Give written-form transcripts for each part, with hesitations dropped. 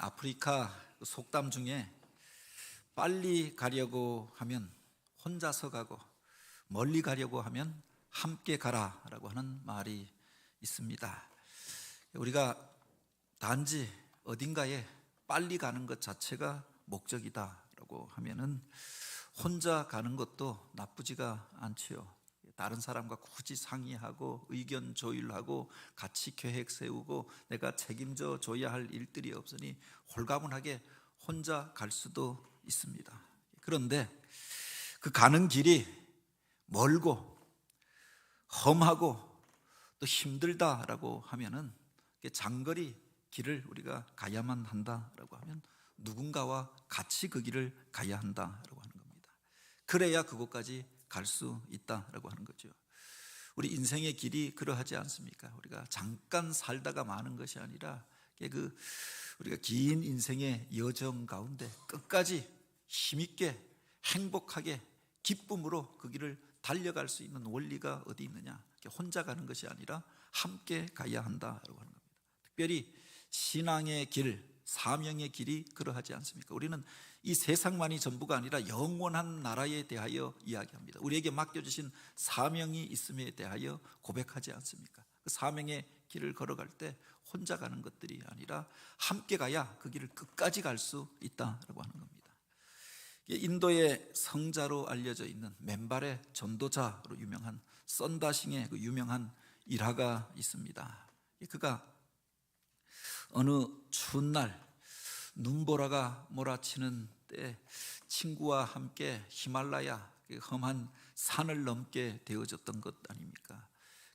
아프리카 속담 중에 빨리 가려고 하면 혼자서 가고 멀리 가려고 하면 함께 가라라고 하는 말이 있습니다. 우리가 단지 어딘가에 빨리 가는 것 자체가 목적이다라고 하면은 혼자 가는 것도 나쁘지가 않지요. 다른 사람과 굳이 상의하고 의견 조율하고 같이 계획 세우고 내가 책임져 줘야 할 일들이 없으니 홀가분하게 혼자 갈 수도 있습니다. 그런데 그 가는 길이 멀고 험하고 또 힘들다라고 하면은 장거리 길을 우리가 가야만 한다라고 하면 누군가와 같이 그 길을 가야 한다라고 하는 겁니다. 그래야 그곳까지 갈 수 있다라고 하는 거죠. 우리 인생의 길이 그러하지 않습니까? 우리가 잠깐 살다가 마는 것이 아니라 우리가 긴 인생의 여정 가운데 끝까지 힘있게 행복하게 기쁨으로 그 길을 달려갈 수 있는 원리가 어디 있느냐? 혼자 가는 것이 아니라 함께 가야 한다라고 하는 겁니다. 특별히 신앙의 길, 사명의 길이 그러하지 않습니까? 우리는 이 세상만이 전부가 아니라 영원한 나라에 대하여 이야기합니다. 우리에게 맡겨주신 사명이 있음에 대하여 고백하지 않습니까? 그 사명의 길을 걸어갈 때 혼자 가는 것들이 아니라 함께 가야 그 길을 끝까지 갈 수 있다라고 하는 겁니다. 인도의 성자로 알려져 있는 맨발의 전도자로 유명한 선다싱의 그 유명한 일화가 있습니다. 그가 어느 추운 날 눈보라가 몰아치는 때 친구와 함께 히말라야 험한 산을 넘게 되어졌던 것 아닙니까?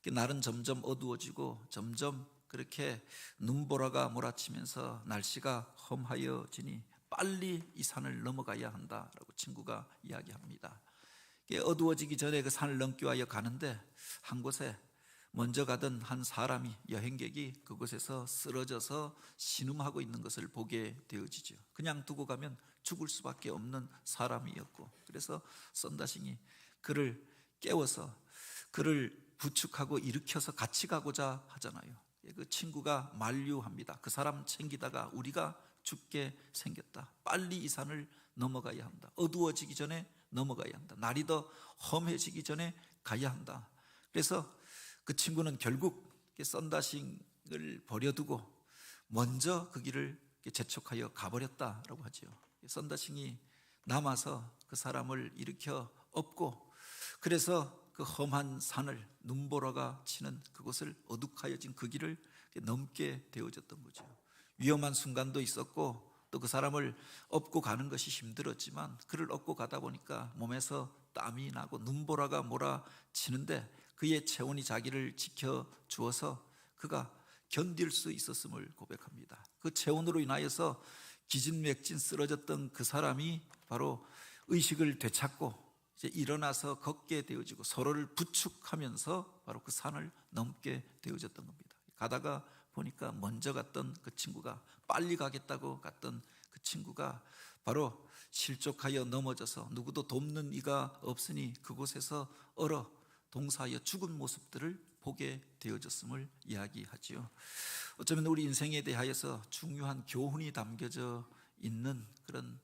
날은 점점 어두워지고 점점 그렇게 눈보라가 몰아치면서 날씨가 험하여지니 빨리 이 산을 넘어가야 한다라고 친구가 이야기합니다. 어두워지기 전에 그 산을 넘기 위하여 가는데 한 곳에 먼저 가던 한 사람이, 여행객이 그곳에서 쓰러져서 신음하고 있는 것을 보게 되어지죠. 그냥 두고 가면 죽을 수밖에 없는 사람이었고, 그래서 선다싱이 그를 깨워서 그를 부축하고 일으켜서 같이 가고자 하잖아요. 그 친구가 만류합니다. 그 사람 챙기다가 우리가 죽게 생겼다. 빨리 이 산을 넘어가야 한다. 어두워지기 전에 넘어가야 한다. 날이 더 험해지기 전에 가야 한다. 그래서 그 친구는 결국 선다싱을 버려두고 먼저 그 길을 재촉하여 가버렸다라고 하죠. 선다싱이 남아서 그 사람을 일으켜 업고, 그래서 그 험한 산을 눈보라가 치는 그곳을 어둑하여진 그 길을 넘게 되어졌던 거죠. 위험한 순간도 있었고 또 그 사람을 업고 가는 것이 힘들었지만 그를 업고 가다 보니까 몸에서 땀이 나고 눈보라가 몰아치는데 그의 체온이 자기를 지켜주어서 그가 견딜 수 있었음을 고백합니다. 그 체온으로 인하여서 기진맥진 쓰러졌던 그 사람이 바로 의식을 되찾고 이제 일어나서 걷게 되어지고 서로를 부축하면서 바로 그 산을 넘게 되어졌던 겁니다. 가다가 보니까 먼저 갔던 그 친구가, 빨리 가겠다고 갔던 그 친구가 바로 실족하여 넘어져서 누구도 돕는 이가 없으니 그곳에서 얼어 동사하여 죽은 모습들을 보게 되어졌음을 이야기하지요. 어쩌면 우리 인생에 대하여서 중요한 교훈이 담겨져 있는 그런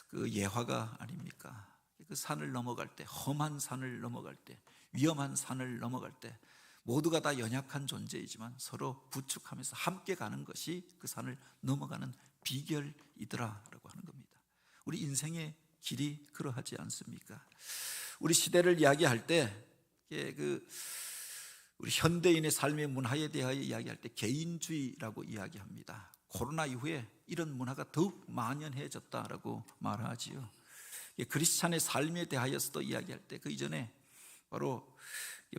그 예화가 아닙니까? 그 산을 넘어갈 때, 험한 산을 넘어갈 때, 위험한 산을 넘어갈 때 모두가 다 연약한 존재이지만 서로 부축하면서 함께 가는 것이 그 산을 넘어가는 비결이더라라고 하는 겁니다. 우리 인생의 길이 그러하지 않습니까? 우리 시대를 이야기할 때 우리 현대인의 삶의 문화에 대하여 이야기할 때 개인주의라고 이야기합니다. 코로나 이후에 이런 문화가 더욱 만연해졌다라고 말하지요. 크리스찬의 삶에 대하여서도 이야기할 때 그 이전에 바로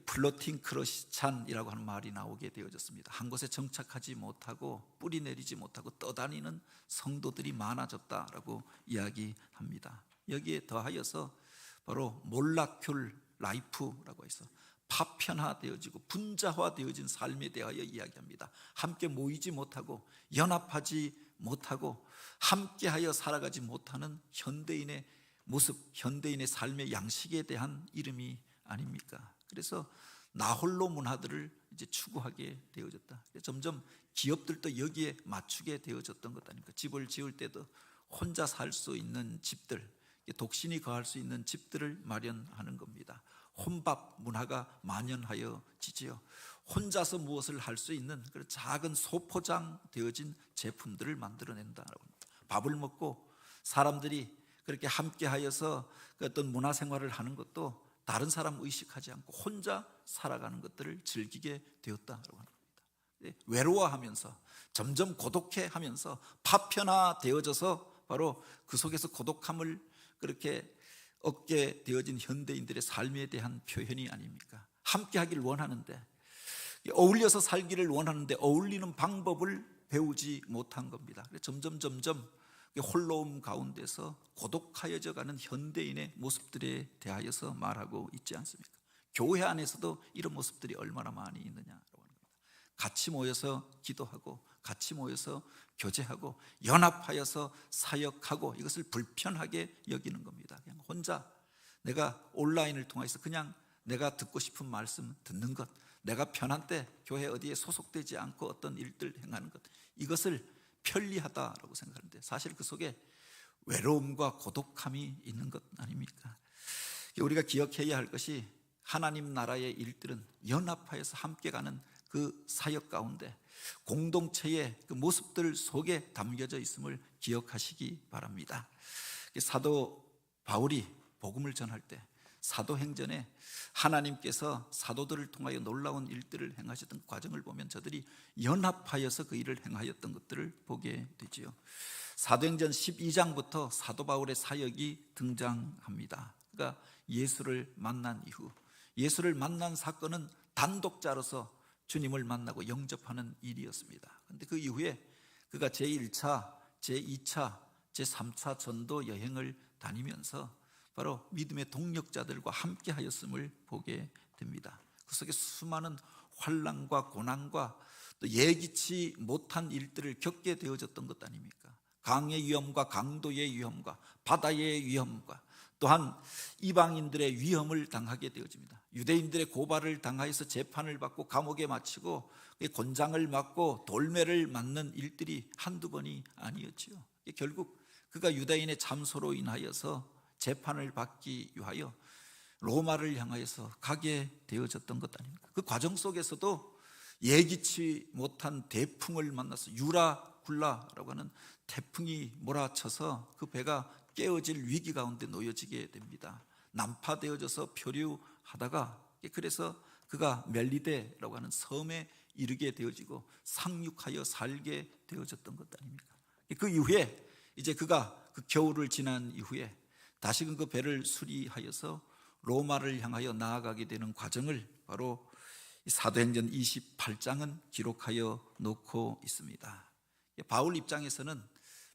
플로팅 크리스찬이라고 하는 말이 나오게 되어졌습니다. 한 곳에 정착하지 못하고 뿌리 내리지 못하고 떠다니는 성도들이 많아졌다라고 이야기합니다. 여기에 더하여서 바로 몰라큘 라이프라고 해서 파편화되어지고 분자화되어진 삶에 대하여 이야기합니다. 함께 모이지 못하고 연합하지 못하고 함께하여 살아가지 못하는 현대인의 모습, 현대인의 삶의 양식에 대한 이름이 아닙니까? 그래서 나홀로 문화들을 이제 추구하게 되어졌다. 점점 기업들도 여기에 맞추게 되어졌던 것 아닙니까? 집을 지을 때도 혼자 살 수 있는 집들, 독신이 거할 수 있는 집들을 마련하는 겁니다. 혼밥 문화가 만연하여 지지요. 혼자서 무엇을 할 수 있는 그런 작은 소포장되어진 제품들을 만들어낸다라고 합니다. 밥을 먹고 사람들이 그렇게 함께하여서 어떤 문화생활을 하는 것도 다른 사람 의식하지 않고 혼자 살아가는 것들을 즐기게 되었다라고 합니다. 외로워하면서 점점 고독해하면서 파편화되어져서 바로 그 속에서 고독함을 그렇게 얻게 되어진 현대인들의 삶에 대한 표현이 아닙니까? 함께하기를 원하는데, 어울려서 살기를 원하는데 어울리는 방법을 배우지 못한 겁니다. 점점 홀로움 가운데서 고독하여져 가는 현대인의 모습들에 대하여서 말하고 있지 않습니까? 교회 안에서도 이런 모습들이 얼마나 많이 있느냐라고 하는 겁니다. 같이 모여서 기도하고 같이 모여서 교제하고 연합하여서 사역하고 이것을 불편하게 여기는 겁니다. 그냥 혼자 내가 온라인을 통해서 그냥 내가 듣고 싶은 말씀 듣는 것, 내가 편한 때 교회 어디에 소속되지 않고 어떤 일들 행하는 것, 이것을 편리하다라고 생각하는데 사실 그 속에 외로움과 고독함이 있는 것 아닙니까? 우리가 기억해야 할 것이 하나님 나라의 일들은 연합하여서 함께 가는 그 사역 가운데 공동체의 그 모습들 속에 담겨져 있음을 기억하시기 바랍니다. 사도 바울이 복음을 전할 때 사도행전에 하나님께서 사도들을 통하여 놀라운 일들을 행하셨던 과정을 보면 저들이 연합하여서 그 일을 행하였던 것들을 보게 되지요. 사도행전 12장부터 사도 바울의 사역이 등장합니다. 그러니까 예수를 만난 이후, 예수를 만난 사건은 단독자로서 주님을 만나고 영접하는 일이었습니다. 그런데 그 이후에 그가 제1차, 제2차, 제3차 전도 여행을 다니면서 바로 믿음의 동력자들과 함께 하였음을 보게 됩니다. 그 속에 수많은 환난과 고난과 또 예기치 못한 일들을 겪게 되어졌던 것 아닙니까? 강의 위험과 강도의 위험과 바다의 위험과 또한 이방인들의 위험을 당하게 되어집니다. 유대인들의 고발을 당하여서 재판을 받고 감옥에 마치고 곤장을 맞고 돌매를 맞는 일들이 한두 번이 아니었지요. 결국 그가 유대인의 참소로 인하여서 재판을 받기 위하여 로마를 향하여서 가게 되어졌던 것 아닙니까? 그 과정 속에서도 예기치 못한 대풍을 만나서 유라굴라라고 하는 태풍이 몰아쳐서 그 배가 깨어질 위기 가운데 놓여지게 됩니다. 난파되어져서 표류하다가 그래서 그가 멜리데라고 하는 섬에 이르게 되어지고 상륙하여 살게 되어졌던 것 아닙니까? 그 이후에 이제 그가 그 겨울을 지난 이후에 다시금 그 배를 수리하여서 로마를 향하여 나아가게 되는 과정을 바로 사도행전 28장은 기록하여 놓고 있습니다. 바울 입장에서는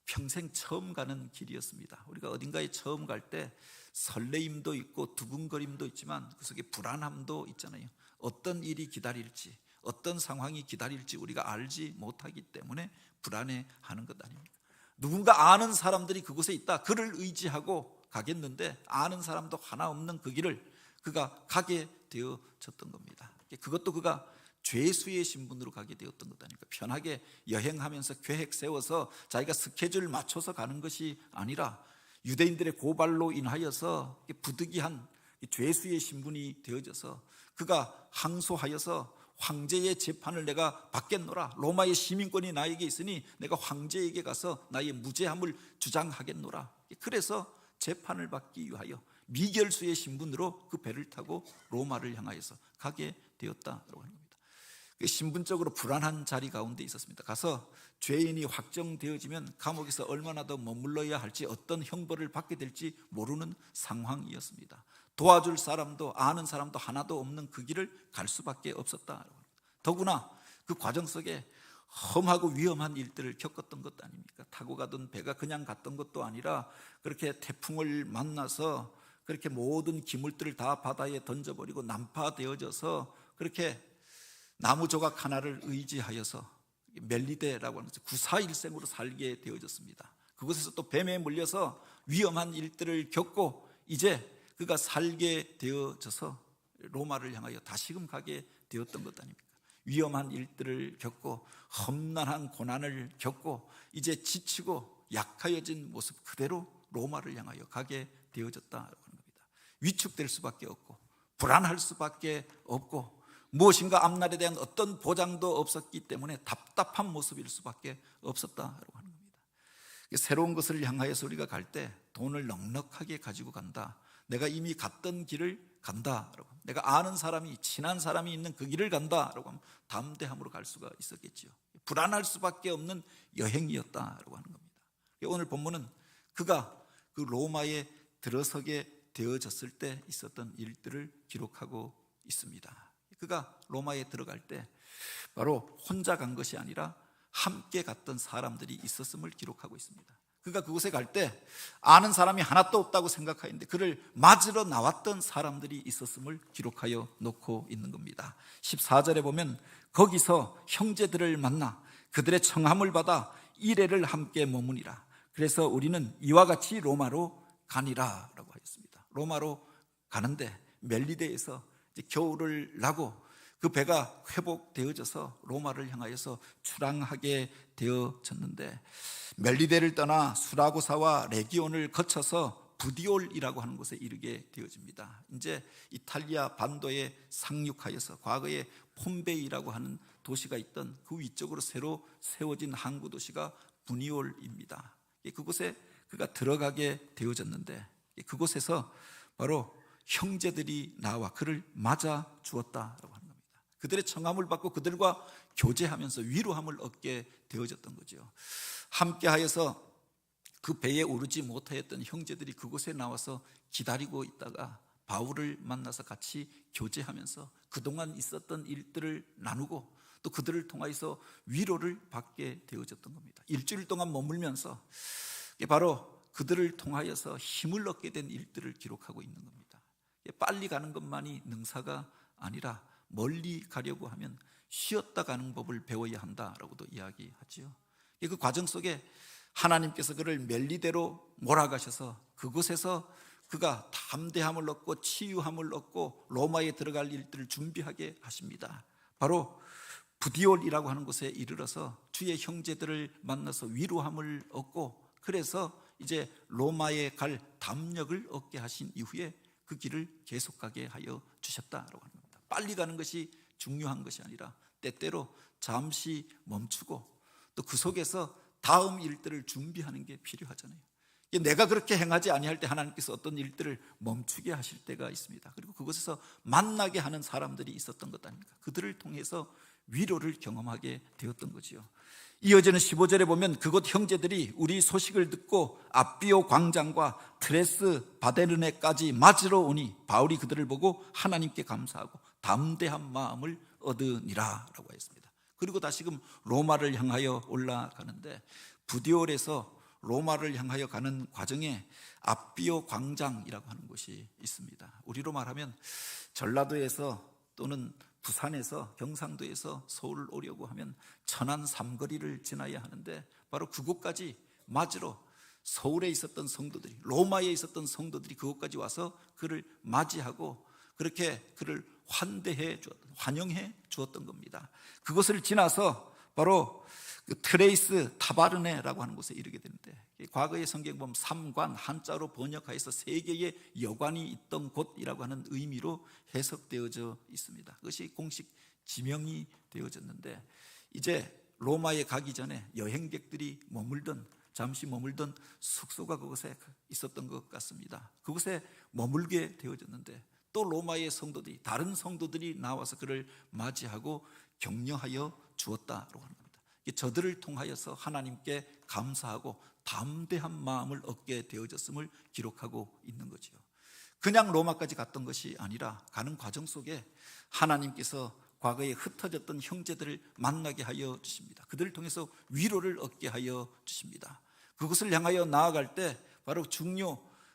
평생 처음 가는 길이었습니다. 우리가 어딘가에 처음 갈 때 설레임도 있고 두근거림도 있지만 그 속에 불안함도 있잖아요. 어떤 일이 기다릴지, 어떤 상황이 기다릴지 우리가 알지 못하기 때문에 불안해하는 것 아닙니까? 누군가 아는 사람들이 그곳에 있다, 그를 의지하고 가겠는데 아는 사람도 하나 없는 그 길을 그가 가게 되어졌던 겁니다. 그것도 그가 죄수의 신분으로 가게 되었던 것 아닙니까? 편하게 여행하면서 계획 세워서 자기가 스케줄 맞춰서 가는 것이 아니라 유대인들의 고발로 인하여서 부득이한 죄수의 신분이 되어져서 그가 항소하여서 황제의 재판을 내가 받겠노라, 로마의 시민권이 나에게 있으니 내가 황제에게 가서 나의 무죄함을 주장하겠노라. 그래서 재판을 받기 위하여 미결수의 신분으로 그 배를 타고 로마를 향하여서 가게 되었다라고 하는 겁니다. 신분적으로 불안한 자리 가운데 있었습니다. 가서 죄인이 확정되어지면 감옥에서 얼마나 더 머물러야 할지, 어떤 형벌을 받게 될지 모르는 상황이었습니다. 도와줄 사람도 아는 사람도 하나도 없는 그 길을 갈 수밖에 없었다. 더구나 그 과정 속에 험하고 위험한 일들을 겪었던 것도 아닙니까? 타고 가던 배가 그냥 갔던 것도 아니라 그렇게 태풍을 만나서 그렇게 모든 기물들을 다 바다에 던져버리고 난파되어져서 그렇게 나무 조각 하나를 의지하여서 멜리데라고 하는 구사일생으로 살게 되어졌습니다. 그곳에서 또 뱀에 물려서 위험한 일들을 겪고 이제 그가 살게 되어져서 로마를 향하여 다시금 가게 되었던 것 아닙니까? 위험한 일들을 겪고 험난한 고난을 겪고 이제 지치고 약하여진 모습 그대로 로마를 향하여 가게 되어졌다고 하는 겁니다. 위축될 수밖에 없고 불안할 수밖에 없고 무엇인가 앞날에 대한 어떤 보장도 없었기 때문에 답답한 모습일 수밖에 없었다고 하는 겁니다. 새로운 것을 향하여서 우리가 갈 때 돈을 넉넉하게 가지고 간다, 내가 이미 갔던 길을 간다라고, 내가 아는 사람이 친한 사람이 있는 그 길을 간다라고 하면 담대함으로 갈 수가 있었겠지요. 불안할 수밖에 없는 여행이었다라고 하는 겁니다. 오늘 본문은 그가 그 로마에 들어서게 되어졌을 때 있었던 일들을 기록하고 있습니다. 그가 로마에 들어갈 때 바로 혼자 간 것이 아니라 함께 갔던 사람들이 있었음을 기록하고 있습니다. 그가 그곳에 갈 때 아는 사람이 하나도 없다고 생각하였는데 그를 맞으러 나왔던 사람들이 있었음을 기록하여 놓고 있는 겁니다. 14절에 보면 거기서 형제들을 만나 그들의 청함을 받아 이레를 함께 머무니라. 그래서 우리는 이와 같이 로마로 가니라 라고 하였습니다. 로마로 가는데 멜리데에서 이제 겨울을 나고 그 배가 회복되어져서 로마를 향하여서 출항하게 되어졌는데 멜리데를 떠나 수라고사와 레기온을 거쳐서 부디올이라고 하는 곳에 이르게 되어집니다. 이제 이탈리아 반도에 상륙하여서 과거에 폼베이라고 하는 도시가 있던 그 위쪽으로 새로 세워진 항구 도시가 부니올입니다. 그곳에 그가 들어가게 되어졌는데 그곳에서 바로 형제들이 나와 그를 맞아 주었다라고 하는 겁니다. 그들의 청함을 받고 그들과 교제하면서 위로함을 얻게 되어졌던 거죠. 함께하여서 그 배에 오르지 못하였던 형제들이 그곳에 나와서 기다리고 있다가 바울을 만나서 같이 교제하면서 그동안 있었던 일들을 나누고 또 그들을 통하여서 위로를 받게 되어졌던 겁니다. 일주일 동안 머물면서 바로 그들을 통하여서 힘을 얻게 된 일들을 기록하고 있는 겁니다. 빨리 가는 것만이 능사가 아니라 멀리 가려고 하면 쉬었다 가는 법을 배워야 한다라고도 이야기하지요. 그 과정 속에 하나님께서 그를 멜리데로 몰아가셔서 그곳에서 그가 담대함을 얻고 치유함을 얻고 로마에 들어갈 일들을 준비하게 하십니다. 바로 부디올이라고 하는 곳에 이르러서 주의 형제들을 만나서 위로함을 얻고 그래서 이제 로마에 갈 담력을 얻게 하신 이후에 그 길을 계속 가게 하여 주셨다라고 합니다. 빨리 가는 것이 중요한 것이 아니라 때때로 잠시 멈추고 또 그 속에서 다음 일들을 준비하는 게 필요하잖아요. 내가 그렇게 행하지 아니할 때 하나님께서 어떤 일들을 멈추게 하실 때가 있습니다. 그리고 그곳에서 만나게 하는 사람들이 있었던 것 아닙니까? 그들을 통해서 위로를 경험하게 되었던 거지요. 이어지는 15절에 보면 그곳 형제들이 우리 소식을 듣고 앞비오 광장과 트레스 바데르네까지 맞으러 오니 바울이 그들을 보고 하나님께 감사하고 담대한 마음을 얻으니라 라고 했습니다. 그리고 다시금 로마를 향하여 올라가는데 부디올에서 로마를 향하여 가는 과정에 앞비오 광장이라고 하는 곳이 있습니다. 우리로 말하면 전라도에서 또는 부산에서 경상도에서 서울을 오려고 하면 천안 삼거리를 지나야 하는데 바로 그곳까지 맞으러 서울에 있었던 성도들이, 로마에 있었던 성도들이 그곳까지 와서 그를 맞이하고 그렇게 그를 환영해 주었던 겁니다. 그곳을 지나서 바로 그 트레이스 타바르네라고 하는 곳에 이르게 되는데 과거의 성경 보면 삼관 한자로 번역하여서 세 개의 여관이 있던 곳이라고 하는 의미로 해석되어져 있습니다. 그것이 공식 지명이 되어졌는데 이제 로마에 가기 전에 여행객들이 잠시 머물던 숙소가 그곳에 있었던 것 같습니다. 그곳에 머물게 되어졌는데 또 로마의 성도들이, 다른 성도들이 나와서 그를 맞이하고 격려하여 주었다고 하는 겁니다. 저들을 통하여서 하나님께 감사하고 담대한 마음을 얻게 되어졌음을 기록하고 있는 거죠. 그냥 로마까지 갔던 것이 아니라 가는 과정 속에 하나님께서 과거에 흩어졌던 형제들을 만나게 하여 주십니다. 그들을 통해서 위로를 얻게 하여 주십니다. 그것을 향하여 나아갈 때 바로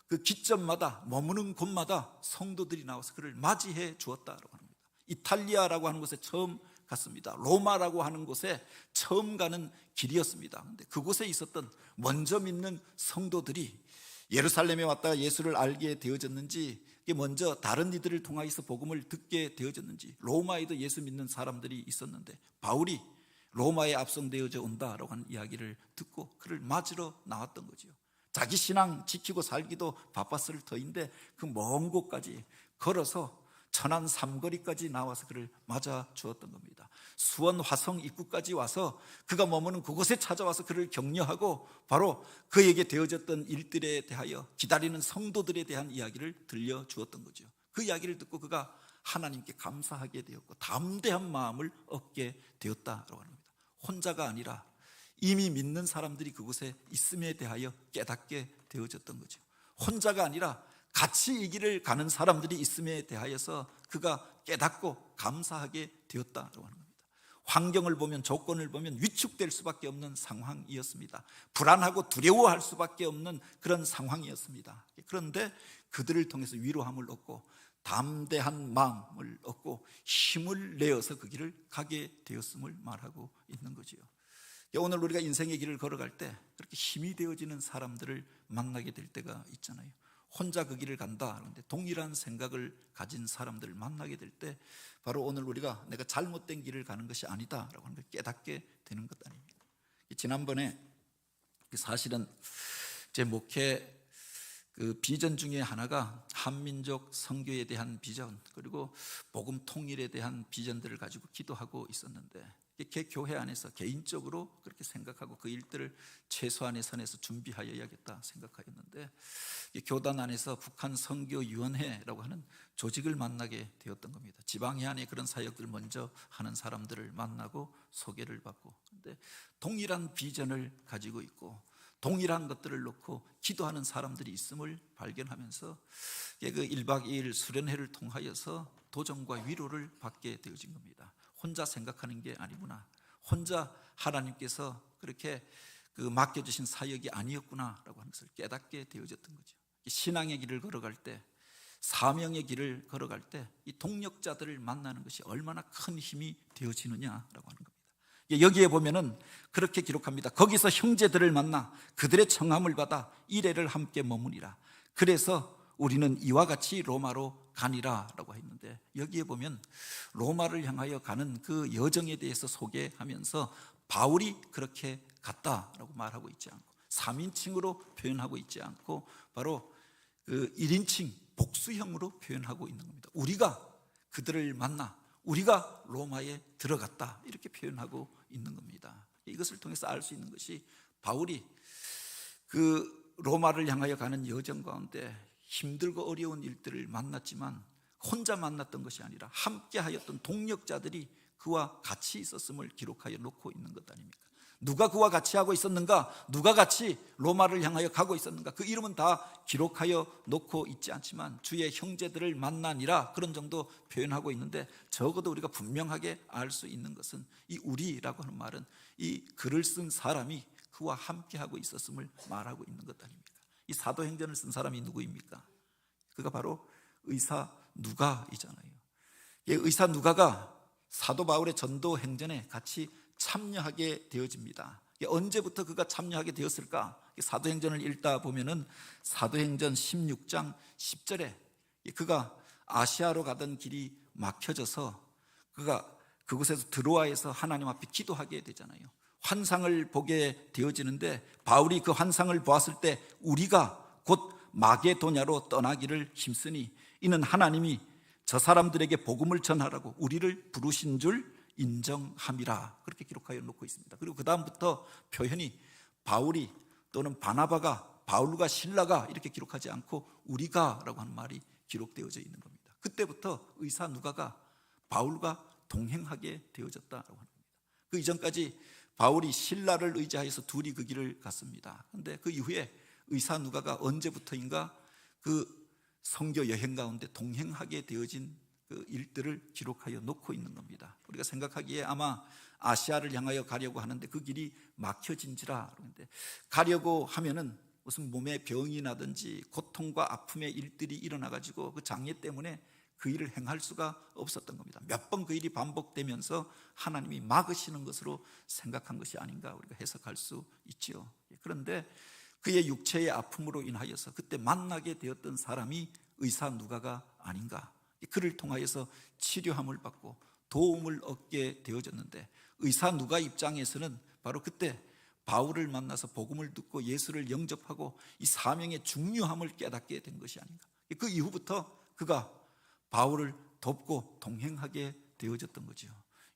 그 기점마다 머무는 곳마다 성도들이 나와서 그를 맞이해 주었다고 합니다. 이탈리아라고 하는 곳에 처음 갔습니다. 로마라고 하는 곳에 처음 가는 길이었습니다. 근데 그곳에 있었던 먼저 믿는 성도들이 예루살렘에 왔다가 예수를 알게 되어졌는지, 먼저 다른 이들을 통하여서 복음을 듣게 되어졌는지, 로마에도 예수 믿는 사람들이 있었는데 바울이 로마에 압송되어져 온다라고 하는 이야기를 듣고 그를 맞으러 나왔던 거죠. 자기 신앙 지키고 살기도 바빴을 터인데 그 먼 곳까지 걸어서 천안 삼거리까지 나와서 그를 맞아 주었던 겁니다. 수원 화성 입구까지 와서 그가 머무는 그곳에 찾아와서 그를 격려하고 바로 그에게 되어졌던 일들에 대하여 기다리는 성도들에 대한 이야기를 들려주었던 거죠. 그 이야기를 듣고 그가 하나님께 감사하게 되었고 담대한 마음을 얻게 되었다라고 하는 겁니다. 혼자가 아니라 이미 믿는 사람들이 그곳에 있음에 대하여 깨닫게 되어졌던 거죠. 혼자가 아니라 같이 이 길을 가는 사람들이 있음에 대하여서 그가 깨닫고 감사하게 되었다라고 하는 겁니다. 환경을 보면, 조건을 보면 위축될 수밖에 없는 상황이었습니다. 불안하고 두려워할 수밖에 없는 그런 상황이었습니다. 그런데 그들을 통해서 위로함을 얻고 담대한 마음을 얻고 힘을 내어서 그 길을 가게 되었음을 말하고 있는 거지요. 오늘 우리가 인생의 길을 걸어갈 때 그렇게 힘이 되어지는 사람들을 만나게 될 때가 있잖아요. 혼자 그 길을 간다 그런데 동일한 생각을 가진 사람들을 만나게 될 때 바로 오늘 우리가 내가 잘못된 길을 가는 것이 아니다라고 하는 걸 깨닫게 되는 것 아닙니까? 지난번에 사실은 제 목회 그 비전 중에 하나가 한민족 선교에 대한 비전, 그리고 복음 통일에 대한 비전들을 가지고 기도하고 있었는데 개 교회 안에서 개인적으로 그렇게 생각하고 그 일들을 최소한의 선에서 준비하여야겠다 생각하였는데, 교단 안에서 북한 선교위원회라고 하는 조직을 만나게 되었던 겁니다. 지방회 안에 그런 사역들을 먼저 하는 사람들을 만나고 소개를 받고, 그런데 동일한 비전을 가지고 있고 동일한 것들을 놓고 기도하는 사람들이 있음을 발견하면서 그 1박 2일 수련회를 통하여서 도전과 위로를 받게 되어진 겁니다. 혼자 생각하는 게 아니구나, 혼자 하나님께서 그렇게 맡겨주신 사역이 아니었구나라고 하는 것을 깨닫게 되어졌던 거죠. 신앙의 길을 걸어갈 때, 사명의 길을 걸어갈 때 이 동력자들을 만나는 것이 얼마나 큰 힘이 되어지느냐라고 하는 겁니다. 여기에 보면은 그렇게 기록합니다. 거기서 형제들을 만나 그들의 청함을 받아 이레를 함께 머무니라. 그래서 우리는 이와 같이 로마로 가니라 라고 했는데, 여기에 보면 로마를 향하여 가는 그 여정에 대해서 소개하면서 바울이 그렇게 갔다라고 말하고 있지 않고 3인칭으로 표현하고 있지 않고 바로 그 1인칭 복수형으로 표현하고 있는 겁니다. 우리가 그들을 만나 우리가 로마에 들어갔다 이렇게 표현하고 있는 겁니다. 이것을 통해서 알 수 있는 것이 바울이 그 로마를 향하여 가는 여정 가운데 힘들고 어려운 일들을 만났지만 혼자 만났던 것이 아니라 함께 하였던 동력자들이 그와 같이 있었음을 기록하여 놓고 있는 것 아닙니까? 누가 그와 같이 하고 있었는가, 누가 같이 로마를 향하여 가고 있었는가, 그 이름은 다 기록하여 놓고 있지 않지만 주의 형제들을 만나니라 그런 정도 표현하고 있는데, 적어도 우리가 분명하게 알 수 있는 것은 이 우리라고 하는 말은 이 글을 쓴 사람이 그와 함께 하고 있었음을 말하고 있는 것 아닙니까? 이 사도행전을 쓴 사람이 누구입니까? 그가 바로 의사 누가이잖아요. 의사 누가가 사도 바울의 전도 행전에 같이 참여하게 되어집니다. 언제부터 그가 참여하게 되었을까? 사도행전을 읽다 보면은 사도행전 16장 10절에 그가 아시아로 가던 길이 막혀져서 그가 그곳에서 드로아에서 하나님 앞에 기도하게 되잖아요. 환상을 보게 되어지는데 바울이 그 환상을 보았을 때 우리가 곧 마게도냐로 떠나기를 힘쓰니 이는 하나님이 저 사람들에게 복음을 전하라고 우리를 부르신 줄 인정함이라 그렇게 기록하여 놓고 있습니다. 그리고 그 다음부터 표현이 바울이 또는 바나바가, 바울과 실라가 이렇게 기록하지 않고 우리가 라고 하는 말이 기록되어져 있는 겁니다. 그때부터 의사 누가가 바울과 동행하게 되어졌다고 하는 겁니다. 그 이전까지 바울이 실라를 의지하여서 둘이 그 길을 갔습니다. 그런데 그 이후에 의사 누가가 언제부터인가 그 선교 여행 가운데 동행하게 되어진 그 일들을 기록하여 놓고 있는 겁니다. 우리가 생각하기에 아마 아시아를 향하여 가려고 하는데 그 길이 막혀진지라. 그런데 가려고 하면은 무슨 몸에 병이 나든지 고통과 아픔의 일들이 일어나가지고 그 장애 때문에 그 일을 행할 수가 없었던 겁니다. 몇 번 그 일이 반복되면서 하나님이 막으시는 것으로 생각한 것이 아닌가 우리가 해석할 수 있지요. 그런데 그의 육체의 아픔으로 인하여서 그때 만나게 되었던 사람이 의사 누가가 아닌가. 그를 통하여서 치료함을 받고 도움을 얻게 되어졌는데, 의사 누가 입장에서는 바로 그때 바울을 만나서 복음을 듣고 예수를 영접하고 이 사명의 중요함을 깨닫게 된 것이 아닌가. 그 이후부터 그가 바울을 돕고 동행하게 되어졌던 거죠.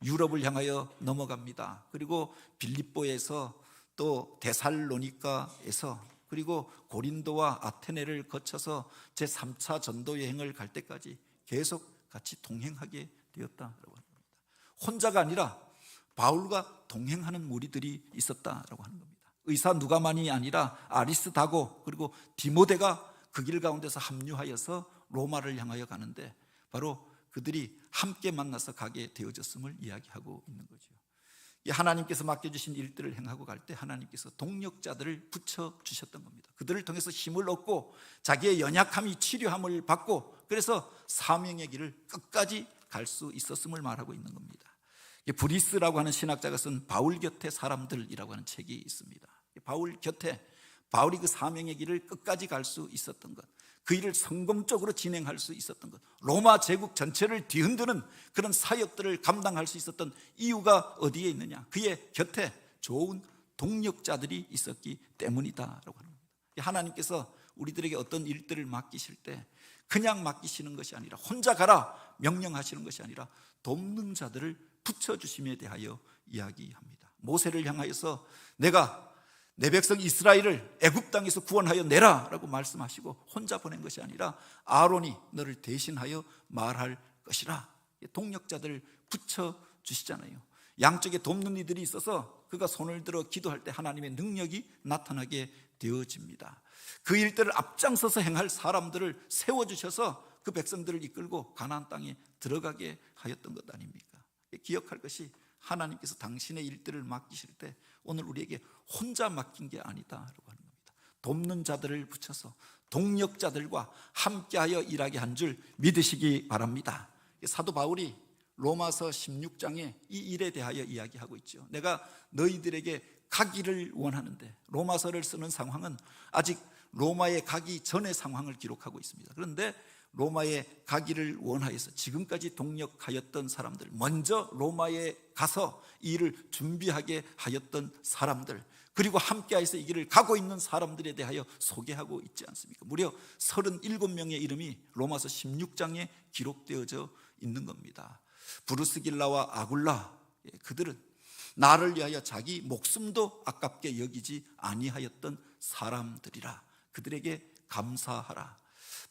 유럽을 향하여 넘어갑니다. 그리고 빌립보에서 또 데살로니가에서 그리고 고린도와 아테네를 거쳐서 제3차 전도 여행을 갈 때까지 계속 같이 동행하게 되었다라고 합니다. 혼자가 아니라 바울과 동행하는 무리들이 있었다라고 하는 겁니다. 의사 누가만이 아니라 아리스다고 그리고 디모데가 그 길 가운데서 합류하여서 로마를 향하여 가는데, 바로 그들이 함께 만나서 가게 되어졌음을 이야기하고 있는 거죠. 하나님께서 맡겨주신 일들을 행하고 갈 때 하나님께서 동력자들을 붙여주셨던 겁니다. 그들을 통해서 힘을 얻고 자기의 연약함이 치료함을 받고, 그래서 사명의 길을 끝까지 갈 수 있었음을 말하고 있는 겁니다. 브리스라고 하는 신학자가 쓴 바울 곁에 사람들이라고 하는 책이 있습니다. 바울 곁에 바울이 그 사명의 길을 끝까지 갈 수 있었던 것, 그 일을 성공적으로 진행할 수 있었던 것, 로마 제국 전체를 뒤흔드는 그런 사역들을 감당할 수 있었던 이유가 어디에 있느냐? 그의 곁에 좋은 동력자들이 있었기 때문이다라고 하는 겁니다. 하나님께서 우리들에게 어떤 일들을 맡기실 때 그냥 맡기시는 것이 아니라, 혼자 가라 명령하시는 것이 아니라 돕는 자들을 붙여주심에 대하여 이야기합니다. 모세를 향하여서 내가 내 백성 이스라엘을 애굽 땅에서 구원하여 내라 라고 말씀하시고 혼자 보낸 것이 아니라 아론이 너를 대신하여 말할 것이라. 동력자들을 붙여주시잖아요. 양쪽에 돕는 이들이 있어서 그가 손을 들어 기도할 때 하나님의 능력이 나타나게 되어집니다. 그 일들을 앞장서서 행할 사람들을 세워주셔서 그 백성들을 이끌고 가나안 땅에 들어가게 하였던 것 아닙니까? 기억할 것이, 하나님께서 당신의 일들을 맡기실 때 오늘 우리에게 혼자 맡긴 게 아니다라고 하는 겁니다. 돕는 자들을 붙여서 동력자들과 함께하여 일하게 한 줄 믿으시기 바랍니다. 사도 바울이 로마서 16장에 이 일에 대하여 이야기하고 있죠. 내가 너희들에게 가기를 원하는데, 로마서를 쓰는 상황은 아직 로마에 가기 전의 상황을 기록하고 있습니다. 그런데 로마에 가기를 원하여서 지금까지 동력하였던 사람들, 먼저 로마에 가서 이 일을 준비하게 하였던 사람들, 그리고 함께해서 이 길을 가고 있는 사람들에 대하여 소개하고 있지 않습니까? 무려 37명의 이름이 로마서 16장에 기록되어져 있는 겁니다. 브루스길라와 아굴라, 그들은 나를 위하여 자기 목숨도 아깝게 여기지 아니하였던 사람들이라. 그들에게 감사하라.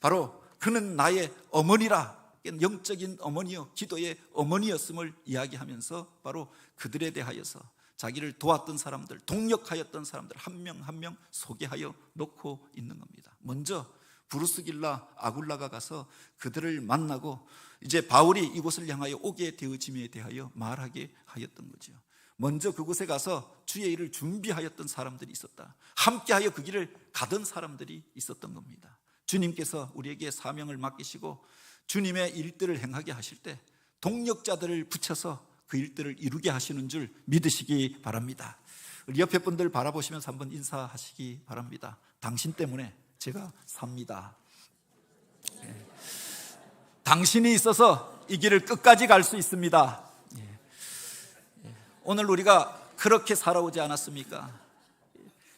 바로 그는 나의 어머니라. 영적인 어머니요, 기도의 어머니였음을 이야기하면서 바로 그들에 대하여서 자기를 도왔던 사람들, 동력하였던 사람들 한 명 한 명 소개하여 놓고 있는 겁니다. 먼저 브루스길라, 아굴라가 가서 그들을 만나고 이제 바울이 이곳을 향하여 오게 되어짐에 대하여 말하게 하였던 거죠. 먼저 그곳에 가서 주의 일을 준비하였던 사람들이 있었다. 함께하여 그 길을 가던 사람들이 있었던 겁니다. 주님께서 우리에게 사명을 맡기시고 주님의 일들을 행하게 하실 때 동력자들을 붙여서 그 일들을 이루게 하시는 줄 믿으시기 바랍니다. 우리 옆에 분들 바라보시면서 한번 인사하시기 바랍니다. 당신 때문에 제가 삽니다. 당신이 있어서 이 길을 끝까지 갈 수 있습니다. 오늘 우리가 그렇게 살아오지 않았습니까?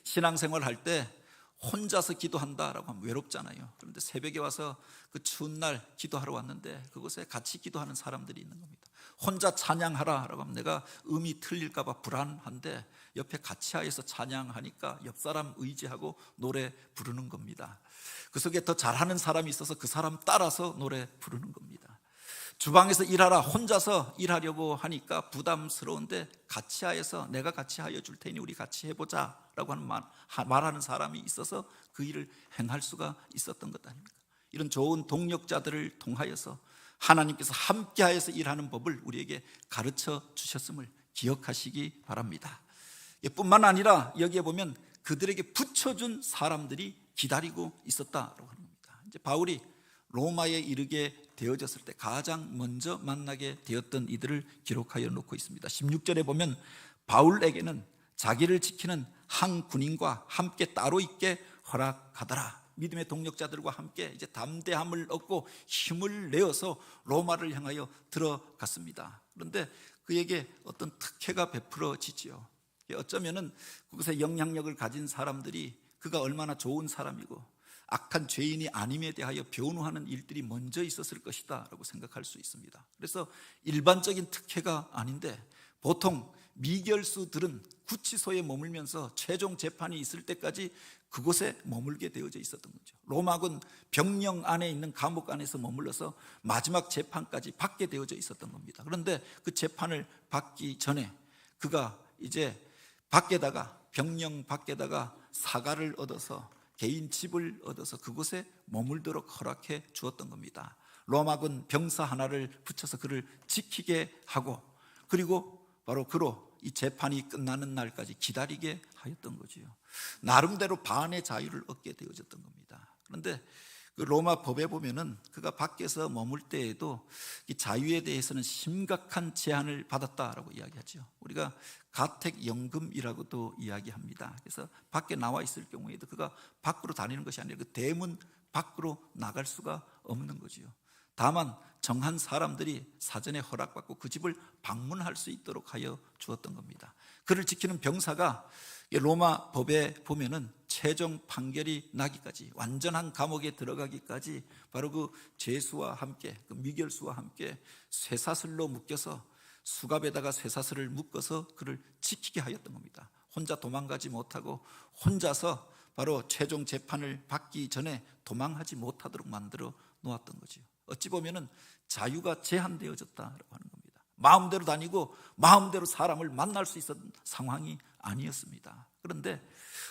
신앙생활 할 때 혼자서 기도한다라고 하면 외롭잖아요. 그런데 새벽에 와서 그 추운 날 기도하러 왔는데 그곳에 같이 기도하는 사람들이 있는 겁니다. 혼자 찬양하라라고 하면 내가 음이 틀릴까 봐 불안한데 옆에 같이 하여서 찬양하니까 옆 사람 의지하고 노래 부르는 겁니다. 그 속에 더 잘하는 사람이 있어서 그 사람 따라서 노래 부르는 겁니다. 주방에서 일하라, 혼자서 일하려고 하니까 부담스러운데 같이 하여서 내가 같이 하여 줄 테니 우리 같이 해보자 라고 하는 말하는 사람이 있어서 그 일을 행할 수가 있었던 것 아닙니까? 이런 좋은 동력자들을 통하여서 하나님께서 함께 하여서 일하는 법을 우리에게 가르쳐 주셨음을 기억하시기 바랍니다. 뿐만 아니라 여기에 보면 그들에게 붙여준 사람들이 기다리고 있었다라고 합니다. 이제 바울이 로마에 이르게 되어졌을 때 가장 먼저 만나게 되었던 이들을 기록하여 놓고 있습니다. 16절에 보면 바울에게는 자기를 지키는 한 군인과 함께 따로 있게 허락하더라. 믿음의 동력자들과 함께 이제 담대함을 얻고 힘을 내어서 로마를 향하여 들어갔습니다. 그런데 그에게 어떤 특혜가 베풀어지지요. 어쩌면은 그곳에 영향력을 가진 사람들이 그가 얼마나 좋은 사람이고 악한 죄인이 아님에 대하여 변호하는 일들이 먼저 있었을 것이다 라고 생각할 수 있습니다. 그래서 일반적인 특혜가 아닌데 보통 미결수들은 구치소에 머물면서 최종 재판이 있을 때까지 그곳에 머물게 되어져 있었던 거죠. 로마군 병영 안에 있는 감옥 안에서 머물러서 마지막 재판까지 받게 되어져 있었던 겁니다. 그런데 그 재판을 받기 전에 그가 이제 병영 밖에다가 사가를 얻어서 개인 집을 얻어서 그곳에 머물도록 허락해 주었던 겁니다. 로마군 병사 하나를 붙여서 그를 지키게 하고 그리고 바로 그로 이 재판이 끝나는 날까지 기다리게 하였던 거지요. 나름대로 반의 자유를 얻게 되어졌던 겁니다. 그런데 그 로마 법에 보면은 그가 밖에서 머물 때에도 이 자유에 대해서는 심각한 제한을 받았다라고 이야기하죠. 우리가 가택연금이라고도 이야기합니다. 그래서 밖에 나와 있을 경우에도 그가 밖으로 다니는 것이 아니라 그 대문 밖으로 나갈 수가 없는 거지요. 다만 정한 사람들이 사전에 허락받고 그 집을 방문할 수 있도록 하여 주었던 겁니다. 그를 지키는 병사가 로마 법에 보면은 최종 판결이 나기까지 완전한 감옥에 들어가기까지 바로 그 죄수와 함께 그 미결수와 함께 쇠사슬로 묶여서 수갑에다가 쇠사슬을 묶어서 그를 지키게 하였던 겁니다. 혼자 도망가지 못하고 혼자서 바로 최종 재판을 받기 전에 도망하지 못하도록 만들어 놓았던 거죠. 어찌 보면은 자유가 제한되어졌다라고 하는 겁니다. 마음대로 다니고 마음대로 사람을 만날 수 있었던 상황이 아니었습니다. 그런데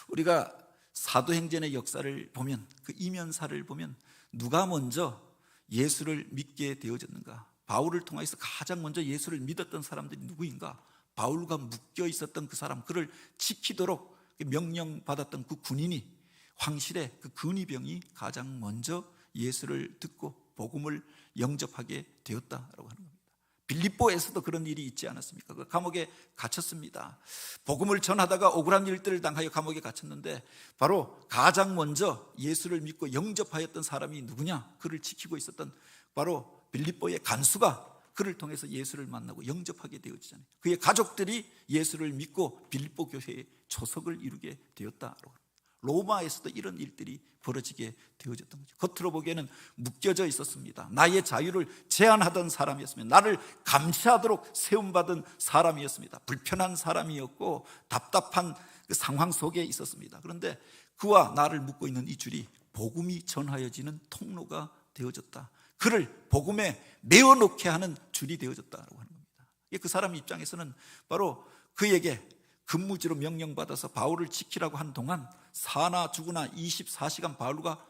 우리가 사도행전의 역사를 보면 그 이면사를 보면 누가 먼저 예수를 믿게 되어졌는가? 바울을 통해서 가장 먼저 예수를 믿었던 사람들이 누구인가? 바울과 묶여 있었던 그 사람, 그를 지키도록 명령받았던 그 군인이 황실의 그 근위병이 가장 먼저 예수를 듣고 복음을 영접하게 되었다라고 하는 겁니다. 빌립보에서도 그런 일이 있지 않았습니까? 그 감옥에 갇혔습니다. 복음을 전하다가 억울한 일들을 당하여 감옥에 갇혔는데 바로 가장 먼저 예수를 믿고 영접하였던 사람이 누구냐? 그를 지키고 있었던 바로 빌립보의 간수가 그를 통해서 예수를 만나고 영접하게 되어지잖아요. 그의 가족들이 예수를 믿고 빌립보 교회에 초석을 이루게 되었다라고 합니다. 로마에서도 이런 일들이 벌어지게 되어졌던 거죠. 겉으로 보기에는 묶여져 있었습니다. 나의 자유를 제한하던 사람이었습니다. 나를 감시하도록 세움받은 사람이었습니다. 불편한 사람이었고 답답한 그 상황 속에 있었습니다. 그런데 그와 나를 묶고 있는 이 줄이 복음이 전하여지는 통로가 되어졌다. 그를 복음에 메어놓게 하는 줄이 되어졌다고 하는 겁니다. 그 사람 입장에서는 바로 그에게 근무지로 명령받아서 바울을 지키라고 한 동안 사나 죽으나 24시간 바울과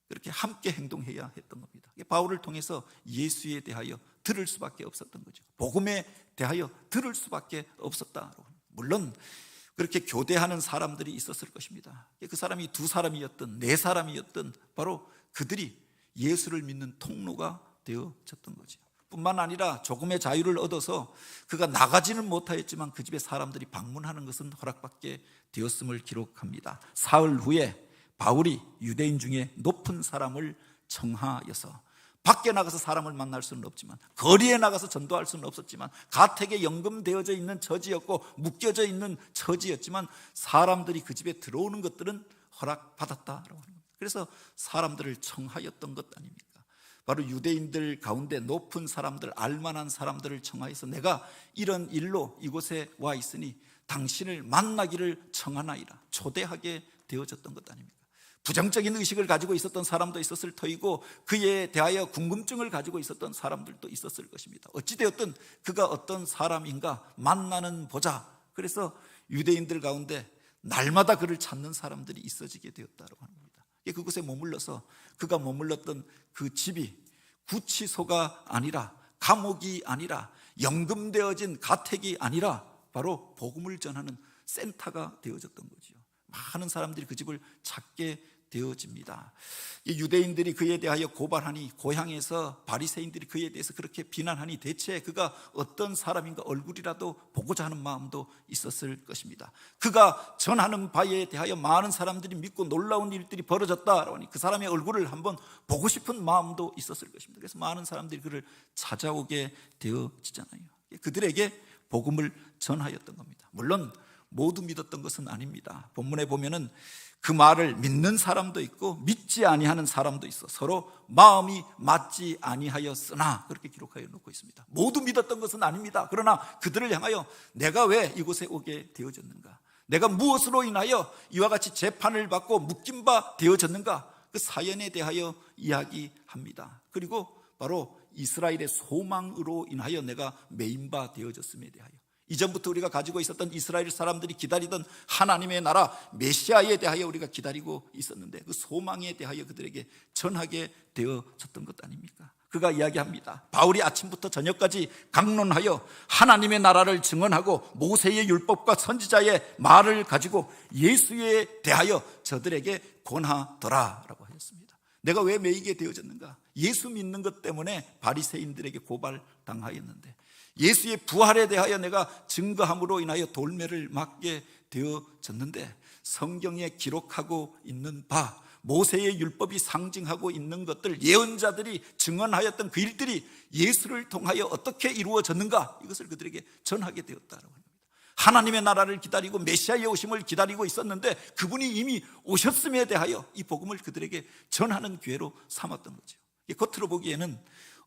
그렇게 함께 행동해야 했던 겁니다. 바울을 통해서 예수에 대하여 들을 수밖에 없었던 거죠. 복음에 대하여 들을 수밖에 없었다. 물론 그렇게 교대하는 사람들이 있었을 것입니다. 그 사람이 2사람이었든 4사람이었든 바로 그들이 예수를 믿는 통로가 되어졌던 거죠. 뿐만 아니라 조금의 자유를 얻어서 그가 나가지는 못하였지만 그 집에 사람들이 방문하는 것은 허락받게 되었음을 기록합니다. 사흘 후에 바울이 유대인 중에 높은 사람을 청하여서 밖에 나가서 사람을 만날 수는 없지만 거리에 나가서 전도할 수는 없었지만 가택에 연금되어져 있는 처지였고 묶여져 있는 처지였지만 사람들이 그 집에 들어오는 것들은 허락받았다라고 하는 겁니다. 그래서 사람들을 청하였던 것 아닙니까? 바로 유대인들 가운데 높은 사람들, 알만한 사람들을 청하여서 내가 이런 일로 이곳에 와 있으니 당신을 만나기를 청하나이다. 초대하게 되어졌던 것 아닙니까? 부정적인 의식을 가지고 있었던 사람도 있었을 터이고 그에 대하여 궁금증을 가지고 있었던 사람들도 있었을 것입니다. 어찌되었든 그가 어떤 사람인가 만나는 보자. 그래서 유대인들 가운데 날마다 그를 찾는 사람들이 있어지게 되었다고 하는 겁니다. 그곳에 머물러서 그가 머물렀던 그 집이 구치소가 아니라 감옥이 아니라 연금되어진 가택이 아니라 바로 복음을 전하는 센터가 되어졌던 거죠. 많은 사람들이 그 집을 찾게 되어집니다. 이 유대인들이 그에 대하여 고발하니 고향에서 바리새인들이 그에 대해서 그렇게 비난하니 대체 그가 어떤 사람인가 얼굴이라도 보고자 하는 마음도 있었을 것입니다. 그가 전하는 바에 대하여 많은 사람들이 믿고 놀라운 일들이 벌어졌다라고 하니 그 사람의 얼굴을 한번 보고 싶은 마음도 있었을 것입니다. 그래서 많은 사람들이 그를 찾아오게 되어지잖아요. 그들에게 복음을 전하였던 겁니다. 물론 모두 믿었던 것은 아닙니다. 본문에 보면은 그 말을 믿는 사람도 있고 믿지 아니하는 사람도 있어 서로 마음이 맞지 아니하였으나 그렇게 기록하여 놓고 있습니다. 모두 믿었던 것은 아닙니다. 그러나 그들을 향하여 내가 왜 이곳에 오게 되어졌는가, 내가 무엇으로 인하여 이와 같이 재판을 받고 묶임 바 되어졌는가, 그 사연에 대하여 이야기합니다. 그리고 바로 이스라엘의 소망으로 인하여 내가 메인 바 되어졌음에 대하여, 이전부터 우리가 가지고 있었던 이스라엘 사람들이 기다리던 하나님의 나라 메시아에 대하여 우리가 기다리고 있었는데 그 소망에 대하여 그들에게 전하게 되어졌던 것 아닙니까? 그가 이야기합니다. 바울이 아침부터 저녁까지 강론하여 하나님의 나라를 증언하고 모세의 율법과 선지자의 말을 가지고 예수에 대하여 저들에게 권하더라라고 하였습니다. 내가 왜 매이게 되어졌는가? 예수 믿는 것 때문에 바리새인들에게 고발당하였는데 예수의 부활에 대하여 내가 증거함으로 인하여 돌매를 맞게 되어졌는데 성경에 기록하고 있는 바 모세의 율법이 상징하고 있는 것들, 예언자들이 증언하였던 그 일들이 예수를 통하여 어떻게 이루어졌는가, 이것을 그들에게 전하게 되었다라고 합니다. 하나님의 나라를 기다리고 메시아의 오심을 기다리고 있었는데 그분이 이미 오셨음에 대하여 이 복음을 그들에게 전하는 기회로 삼았던 거죠. 겉으로 보기에는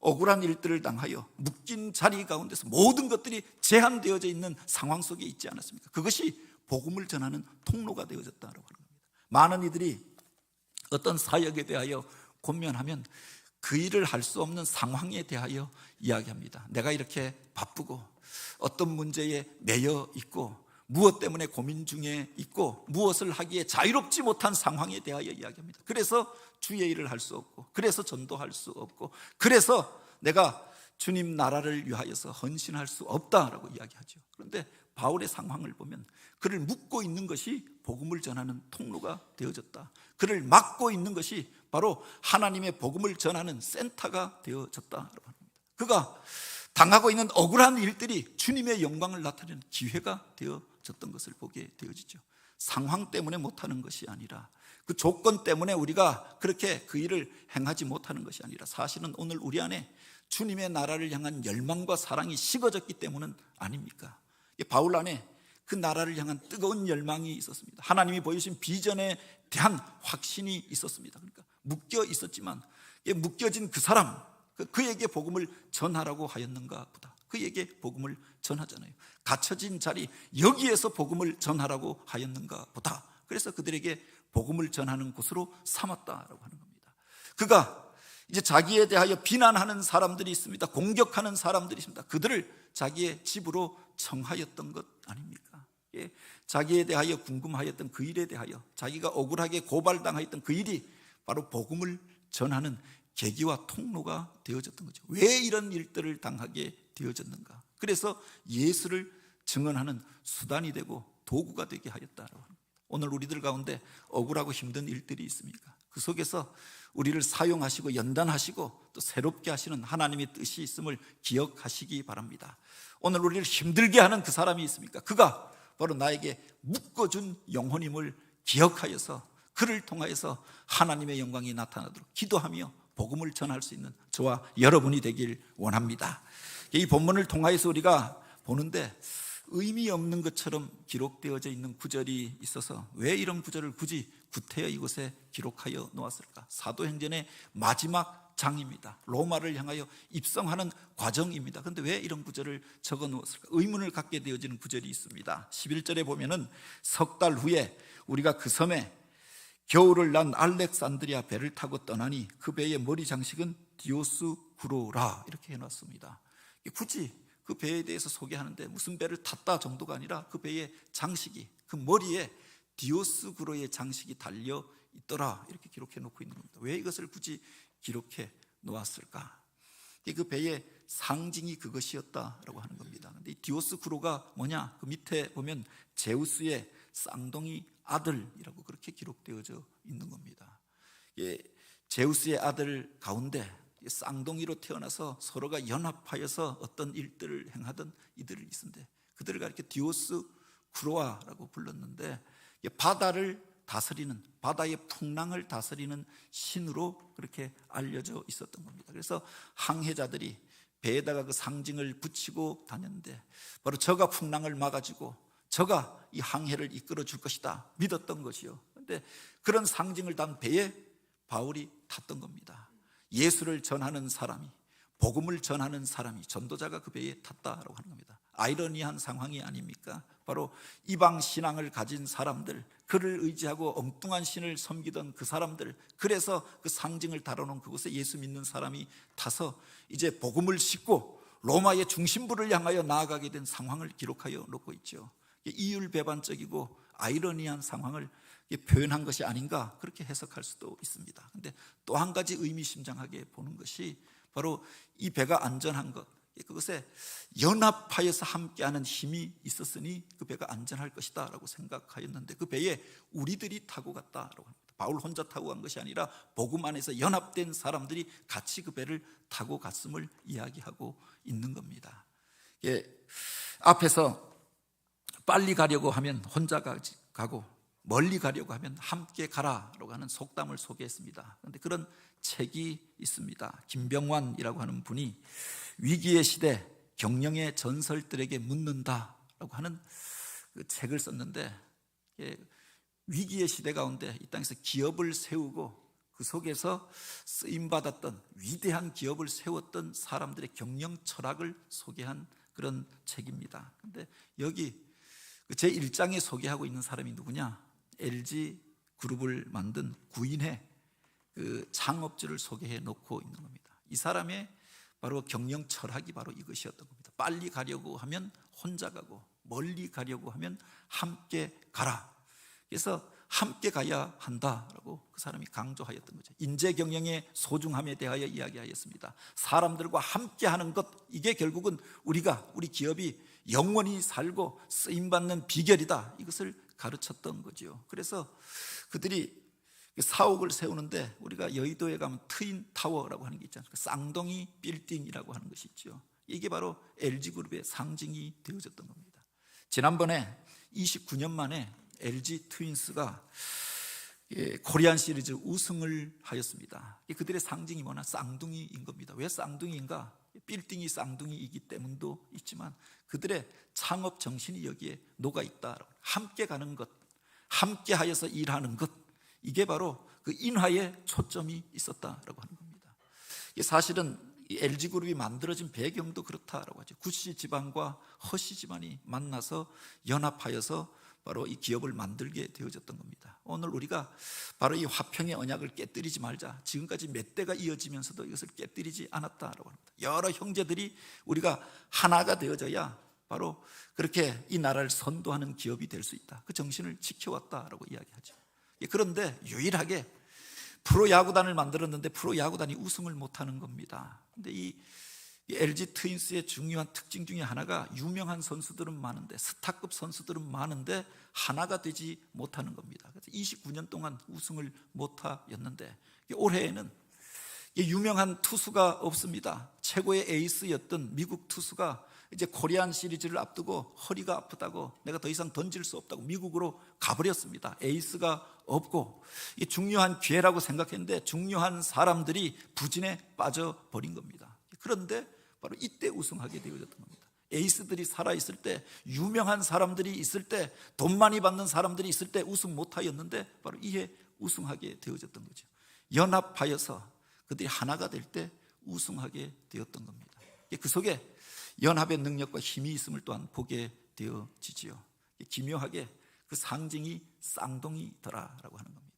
억울한 일들을 당하여 묶인 자리 가운데서 모든 것들이 제한되어져 있는 상황 속에 있지 않았습니까? 그것이 복음을 전하는 통로가 되어졌다고 하는 겁니다. 많은 이들이 어떤 사역에 대하여 권면하면 그 일을 할 수 없는 상황에 대하여 이야기합니다. 내가 이렇게 바쁘고 어떤 문제에 매여 있고 무엇 때문에 고민 중에 있고 무엇을 하기에 자유롭지 못한 상황에 대하여 이야기합니다. 그래서 주의 일을 할 수 없고, 그래서 전도할 수 없고, 그래서 내가 주님 나라를 위하여서 헌신할 수 없다라고 이야기하죠. 그런데 바울의 상황을 보면 그를 묶고 있는 것이 복음을 전하는 통로가 되어졌다, 그를 막고 있는 것이 바로 하나님의 복음을 전하는 센터가 되어졌다라고 합니다. 그가 당하고 있는 억울한 일들이 주님의 영광을 나타내는 기회가 되어졌던 것을 보게 되어지죠. 상황 때문에 못하는 것이 아니라, 그 조건 때문에 우리가 그렇게 그 일을 행하지 못하는 것이 아니라, 사실은 오늘 우리 안에 주님의 나라를 향한 열망과 사랑이 식어졌기 때문은 아닙니까? 바울 안에 그 나라를 향한 뜨거운 열망이 있었습니다. 하나님이 보여주신 비전에 대한 확신이 있었습니다. 그러니까 묶여 있었지만 묶여진 그 사람, 그에게 복음을 전하라고 하였는가 보다. 그에게 복음을 전하잖아요. 갇혀진 자리, 여기에서 복음을 전하라고 하였는가 보다. 그래서 그들에게 복음을 전하는 곳으로 삼았다라고 하는 겁니다. 그가 이제 자기에 대하여 비난하는 사람들이 있습니다. 공격하는 사람들이 있습니다. 그들을 자기의 집으로 청하였던 것 아닙니까? 예, 자기에 대하여 궁금하였던 그 일에 대하여, 자기가 억울하게 고발당하였던 그 일이 바로 복음을 전하는 계기와 통로가 되어졌던 거죠. 왜 이런 일들을 당하게 되어졌는가? 그래서 예수를 증언하는 수단이 되고 도구가 되게 하였다라고 합니다. 오늘 우리들 가운데 억울하고 힘든 일들이 있습니까? 그 속에서 우리를 사용하시고 연단하시고 또 새롭게 하시는 하나님의 뜻이 있음을 기억하시기 바랍니다. 오늘 우리를 힘들게 하는 그 사람이 있습니까? 그가 바로 나에게 묶어준 영혼임을 기억하여서 그를 통하여서 하나님의 영광이 나타나도록 기도하며 복음을 전할 수 있는 저와 여러분이 되길 원합니다. 이 본문을 통하여서 우리가 보는데 의미 없는 것처럼 기록되어져 있는 구절이 있어서 왜 이런 구절을 굳이 구태여 이곳에 기록하여 놓았을까? 사도행전의 마지막 장입니다. 로마를 향하여 입성하는 과정입니다. 그런데 왜 이런 구절을 적어 놓았을까? 의문을 갖게 되어지는 구절이 있습니다. 11절에 보면은 석 달 후에 우리가 그 섬에 겨울을 난 알렉산드리아 배를 타고 떠나니 그 배의 머리 장식은 디오스구로라, 이렇게 해놨습니다. 굳이 그 배에 대해서 소개하는데 무슨 배를 탔다 정도가 아니라 그 배의 장식이, 그 머리에 디오스구로의 장식이 달려 있더라, 이렇게 기록해 놓고 있는 겁니다. 왜 이것을 굳이 기록해 놓았을까? 그 배의 상징이 그것이었다라고 하는 겁니다. 근데 이 디오스구로가 뭐냐? 그 밑에 보면 제우스의 쌍둥이 아들이라고 그렇게 기록되어져 있는 겁니다. 제우스의 아들 가운데 쌍둥이로 태어나서 서로가 연합하여서 어떤 일들을 행하던 이들이 있었는데, 그들을 가리켜 디오스 쿠로아라고 불렀는데, 바다를 다스리는, 바다의 풍랑을 다스리는 신으로 그렇게 알려져 있었던 겁니다. 그래서 항해자들이 배에다가 그 상징을 붙이고 다녔는데, 바로 저가 풍랑을 막아주고 저가 이 항해를 이끌어 줄 것이다 믿었던 것이요. 그런데 그런 상징을 단 배에 바울이 탔던 겁니다. 예수를 전하는 사람이, 복음을 전하는 사람이, 전도자가 그 배에 탔다라고 하는 겁니다. 아이러니한 상황이 아닙니까? 바로 이방 신앙을 가진 사람들, 그를 의지하고 엉뚱한 신을 섬기던 그 사람들, 그래서 그 상징을 다뤄놓은 그곳에 예수 믿는 사람이 타서 이제 복음을 싣고 로마의 중심부를 향하여 나아가게 된 상황을 기록하여 놓고 있죠. 이율배반적이고 아이러니한 상황을 표현한 것이 아닌가, 그렇게 해석할 수도 있습니다. 그런데 또 한 가지 의미심장하게 보는 것이 바로 이 배가 안전한 것, 그것에 연합하여서 함께하는 힘이 있었으니 그 배가 안전할 것이다 라고 생각하였는데, 그 배에 우리들이 타고 갔다라고 합니다. 바울 혼자 타고 간 것이 아니라 복음 안에서 연합된 사람들이 같이 그 배를 타고 갔음을 이야기하고 있는 겁니다. 앞에서 빨리 가려고 하면 혼자 가고 멀리 가려고 하면 함께 가라라고 하는 속담을 소개했습니다. 그런데 그런 책이 있습니다. 김병완이라고 하는 분이 위기의 시대 경영의 전설들에게 묻는다라고 하는 그 책을 썼는데, 위기의 시대 가운데 이 땅에서 기업을 세우고 그 속에서 쓰임받았던 위대한 기업을 세웠던 사람들의 경영 철학을 소개한 그런 책입니다. 그런데 여기 제1장에 소개하고 있는 사람이 누구냐? LG 그룹을 만든 구인회 그 창업주를 소개해 놓고 있는 겁니다. 이 사람의 바로 경영 철학이 바로 이것이었던 겁니다. 빨리 가려고 하면 혼자 가고 멀리 가려고 하면 함께 가라. 그래서 함께 가야 한다라고 그 사람이 강조하였던 거죠. 인재 경영의 소중함에 대하여 이야기하였습니다. 사람들과 함께 하는 것, 이게 결국은 우리 기업이 영원히 살고 쓰임받는 비결이다, 이것을 가르쳤던 거죠. 그래서 그들이 사옥을 세우는데, 우리가 여의도에 가면 트윈타워라고 하는 게 있지 않습니까? 쌍둥이 빌딩이라고 하는 것이 있죠. 이게 바로 LG그룹의 상징이 되어졌던 겁니다. 지난번에 29년 만에 LG 트윈스가 코리안 시리즈 우승을 하였습니다. 그들의 상징이 뭐냐? 쌍둥이인 겁니다. 왜 쌍둥이인가? 빌딩이 쌍둥이이기 때문도 있지만 그들의 창업 정신이 여기에 녹아 있다. 함께 가는 것, 함께 하여서 일하는 것, 이게 바로 그 인화에 초점이 있었다라고 하는 겁니다. 사실은 LG그룹이 만들어진 배경도 그렇다라고 하죠. 구시 집안과 허시 집안이 만나서 연합하여서 바로 이 기업을 만들게 되어졌던 겁니다. 오늘 우리가 바로 이 화평의 언약을 깨뜨리지 말자, 지금까지 몇 대가 이어지면서도 이것을 깨뜨리지 않았다라고 합니다. 여러 형제들이 우리가 하나가 되어져야 바로 그렇게 이 나라를 선도하는 기업이 될 수 있다, 그 정신을 지켜왔다라고 이야기하죠. 그런데 유일하게 프로야구단을 만들었는데 프로야구단이 우승을 못하는 겁니다. 그런데 이 LG 트윈스의 중요한 특징 중에 하나가 유명한 선수들은 많은데, 스타급 선수들은 많은데 하나가 되지 못하는 겁니다. 그래서 29년 동안 우승을 못하였는데, 올해에는 유명한 투수가 없습니다. 최고의 에이스였던 미국 투수가 이제 코리안 시리즈를 앞두고 허리가 아프다고, 내가 더 이상 던질 수 없다고 미국으로 가버렸습니다. 에이스가 없고, 이 중요한 기회라고 생각했는데 중요한 사람들이 부진에 빠져버린 겁니다. 그런데 바로 이때 우승하게 되어졌던 겁니다. 에이스들이 살아있을 때, 유명한 사람들이 있을 때, 돈 많이 받는 사람들이 있을 때 우승 못하였는데 바로 이해 우승하게 되어졌던 거죠. 연합하여서 그들이 하나가 될 때 우승하게 되었던 겁니다. 그 속에 연합의 능력과 힘이 있음을 또한 보게 되어지지요. 기묘하게 그 상징이 쌍둥이더라라고 하는 겁니다.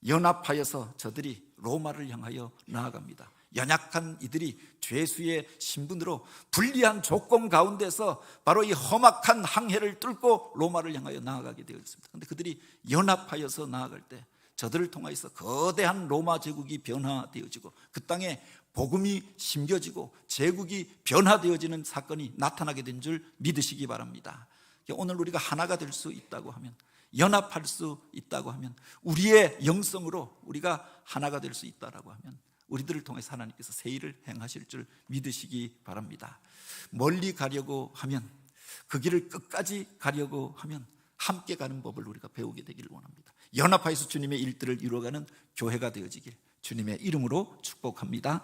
연합하여서 저들이 로마를 향하여 나아갑니다. 연약한 이들이 죄수의 신분으로 불리한 조건 가운데서 바로 이 험악한 항해를 뚫고 로마를 향하여 나아가게 되었습니다. 그런데 그들이 연합하여서 나아갈 때 저들을 통하여서 거대한 로마 제국이 변화되어지고 그 땅에 복음이 심겨지고 제국이 변화되어지는 사건이 나타나게 된 줄 믿으시기 바랍니다. 오늘 우리가 하나가 될 수 있다고 하면 연합할 수 있다고 하면, 우리의 영성으로 우리가 하나가 될 수 있다라고 하면 우리들을 통해서 하나님께서 새 일을 행하실 줄 믿으시기 바랍니다. 멀리 가려고 하면, 그 길을 끝까지 가려고 하면 함께 가는 법을 우리가 배우게 되기를 원합니다. 연합하여서 주님의 일들을 이루어가는 교회가 되어지길 주님의 이름으로 축복합니다.